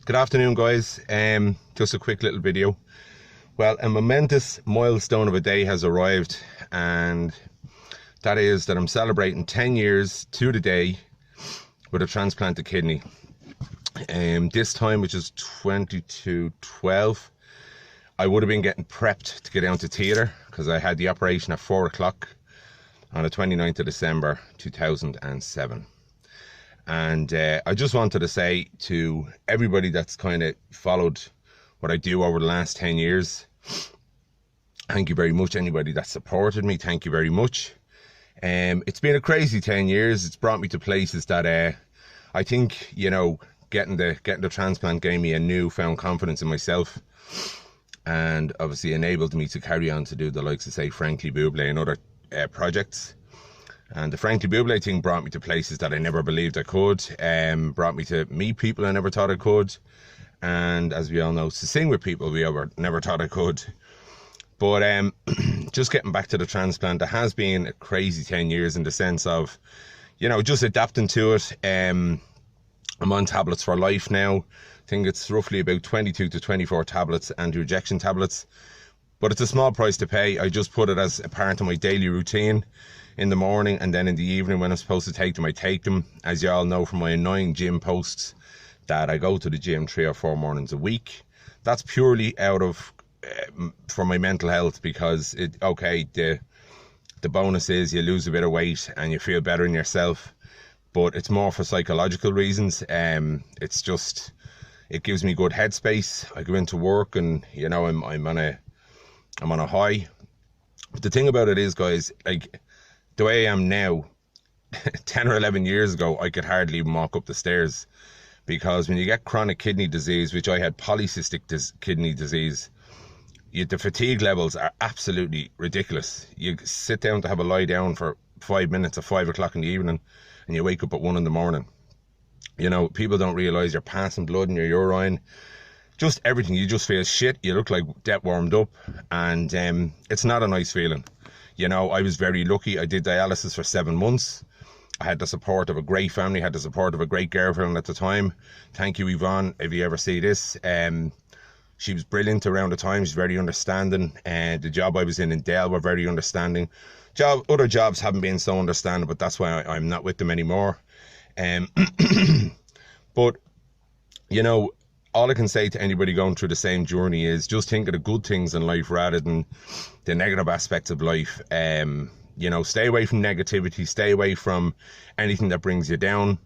Good afternoon, guys. Just a quick little video. Well, a momentous milestone of a day has arrived, and that is that I'm celebrating 10 years to the day with a transplanted kidney. This time, which is 22/12, I would have been getting prepped to get down to theatre because I had the operation at 4 o'clock on the 29th of December 2007. And I just wanted to say to everybody that's kind of followed what I do over the last 10 years, thank you very much. Anybody that supported me, thank you very much. It's been a crazy 10 years. It's brought me to places that I think, you know, getting the transplant gave me a newfound confidence in myself, and obviously enabled me to carry on to do the likes of, say, Frankly Buble and other projects. And the Frankly Buble thing brought me to places that I never believed I could, brought me to meet people I never thought I could, and as we all know, to sing with people we never thought I could. But just getting back to the transplant, it has been a crazy 10 years in the sense of, you know, just adapting to it. I'm on tablets for life now. I think it's roughly about 22 to 24 tablets, anti-rejection tablets. But it's a small price to pay. I just put it as a part of my daily routine in the morning, and then in the evening when I'm supposed to take them, I take them. As you all know from my annoying gym posts, that I go to the gym 3 or 4 mornings a week. That's purely out of for my mental health, because the bonus is you lose a bit of weight and you feel better in yourself, but it's more for psychological reasons. It's just, it gives me good headspace. I go into work and, you know, I'm on a high. But the thing about it is, guys, like the way I am now, 10 or 11 years ago, I could hardly even walk up the stairs, because when you get chronic kidney disease, which I had polycystic kidney disease, the fatigue levels are absolutely ridiculous. You sit down to have a lie down for 5 minutes at 5 o'clock in the evening, and you wake up at 1 in the morning. You know, people don't realise you're passing blood in your urine. Just everything. You just feel shit. You look like dead warmed up, and it's not a nice feeling. You know, I was very lucky. I did dialysis for 7 months. I had the support of a great family, had the support of a great girlfriend at the time. Thank you, Yvonne, if you ever see this. She was brilliant around the time. She's very understanding. The job I was in Dell were very understanding. Other jobs haven't been so understanding, but that's why I'm not with them anymore. But, you know, all I can say to anybody going through the same journey is just think of the good things in life rather than the negative aspects of life. You know, stay away from negativity, stay away from anything that brings you down.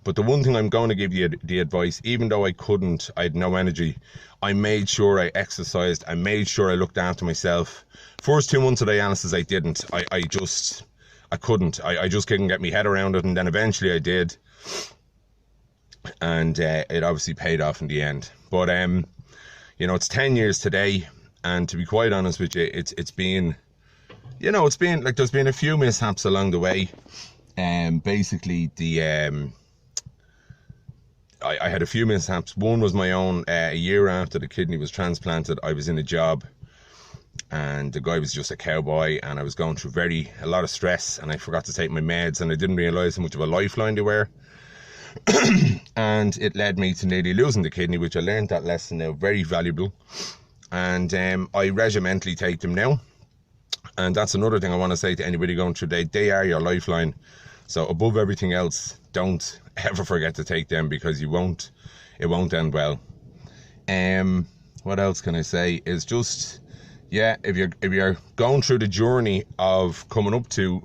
But the one thing I'm going to give you the advice, even though I had no energy, I made sure I exercised, I made sure I looked after myself. First 2 months of dialysis, I didn't. I couldn't. I just couldn't get my head around it, and then eventually I did. And it obviously paid off in the end. But, you know, it's 10 years today, and to be quite honest with you, it's been, you know, it's been, like, there's been a few mishaps along the way. Basically, I had a few mishaps. One was my own. A year after the kidney was transplanted, I was in a job, and the guy was just a cowboy, and I was going through a lot of stress, and I forgot to take my meds, and I didn't realise how much of a lifeline they were. And it led me to nearly losing the kidney, which I learned that lesson now, very valuable. And I regimentally take them now. And that's another thing I want to say to anybody going through they are your lifeline. So above everything else, don't ever forget to take them, because it won't end well. What else can I say is just, yeah, if you're going through the journey of coming up to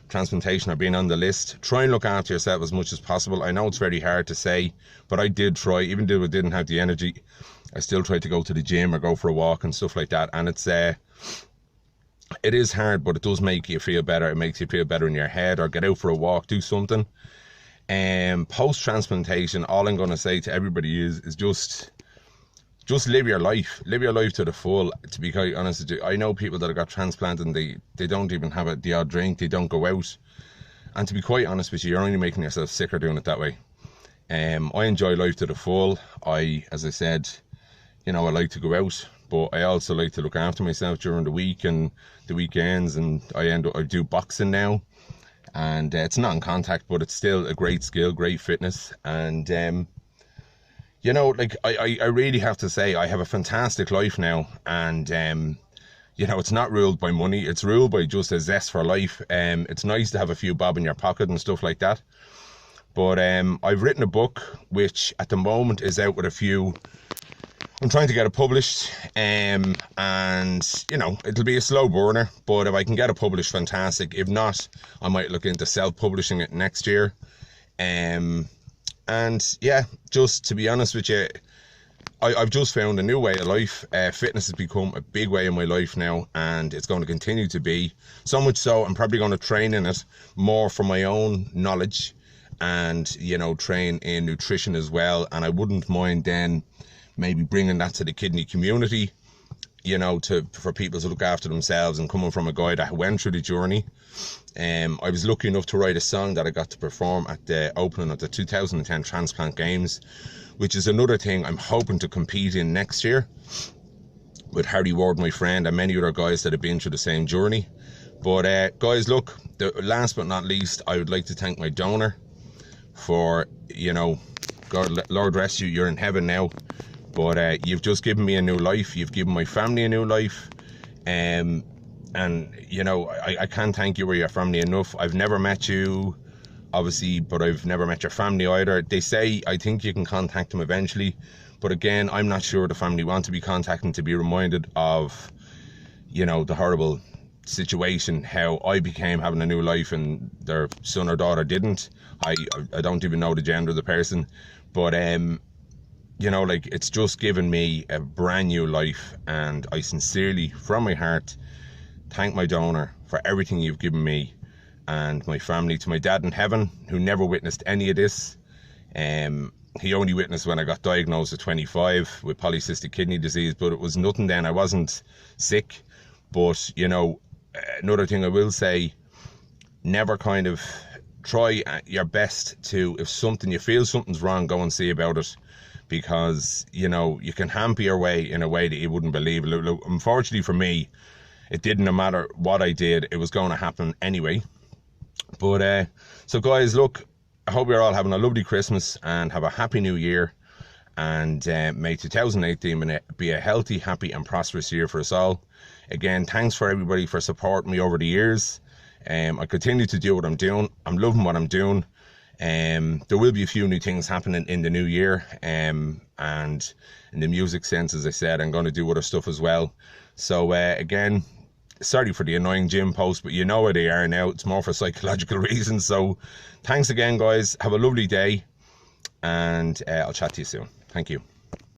transplantation or being on the list, try and look after yourself as much as possible. I know it's very hard to say, but I did try. Even though I didn't have the energy, I still tried to go to the gym or go for a walk and stuff like that. And it is hard, but it does make you feel better. It makes you feel better in your head, or get out for a walk, do something. Post-transplantation, all I'm going to say to everybody is just live your life. Live your life to the full. To be quite honest with you, I know people that have got transplanted and they don't even have the odd drink, they don't go out. And to be quite honest with you, you're only making yourself sicker doing it that way. I enjoy life to the full. As I said, you know, I like to go out, but I also like to look after myself during the week and the weekends, and I do boxing now. And it's not in contact, but it's still a great skill, great fitness. And you know, like I really have to say I have a fantastic life now, and you know, it's not ruled by money, it's ruled by just a zest for life. It's nice to have a few bob in your pocket and stuff like that. But I've written a book which at the moment is out with a few. I'm trying to get it published, and you know, it'll be a slow burner, but if I can get it published, fantastic. If not, I might look into self-publishing it next year. And yeah, just to be honest with you, I've just found a new way of life. Fitness has become a big way in my life now, and it's going to continue to be. So much so, I'm probably going to train in it more for my own knowledge, and, you know, train in nutrition as well. And I wouldn't mind then maybe bringing that to the kidney community, you know, for people to look after themselves, and coming from a guy that went through the journey. I was lucky enough to write a song that I got to perform at the opening of the 2010 Transplant Games, which is another thing I'm hoping to compete in next year with Harry Ward, my friend, and many other guys that have been through the same journey. But guys, look, last but not least, I would like to thank my donor for, you know, God, Lord rest you, you're in heaven now. But you've just given me a new life. You've given my family a new life. And, you know, I can't thank you or your family enough. I've never met you, obviously, but I've never met your family either. They say, I think you can contact them eventually. But again, I'm not sure the family want to be contacted to be reminded of, you know, the horrible situation, how I became having a new life and their son or daughter didn't. I don't even know the gender of the person. But, you know, like, it's just given me a brand new life, and I sincerely, from my heart, thank my donor for everything you've given me and my family. To my dad in heaven, who never witnessed any of this. He only witnessed when I got diagnosed at 25 with polycystic kidney disease, but it was nothing then. I wasn't sick. But, you know, another thing I will say, never kind of try your best to, if you feel something's wrong, go and see about it. Because, you know, you can hamper your way in a way that you wouldn't believe. Unfortunately for me, it didn't matter what I did, it was going to happen anyway. But so guys, look, I hope you're all having a lovely Christmas and have a happy new year. And may 2018 be a healthy, happy and prosperous year for us all. Again, thanks for everybody for supporting me over the years. I continue to do what I'm doing. I'm loving what I'm doing. There will be a few new things happening in the new year, and in the music sense, as I said, I'm going to do other stuff as well. So again, sorry for the annoying gym post, but you know where they are now. It's more for psychological reasons. So thanks again, guys. Have a lovely day, and I'll chat to you soon. Thank you.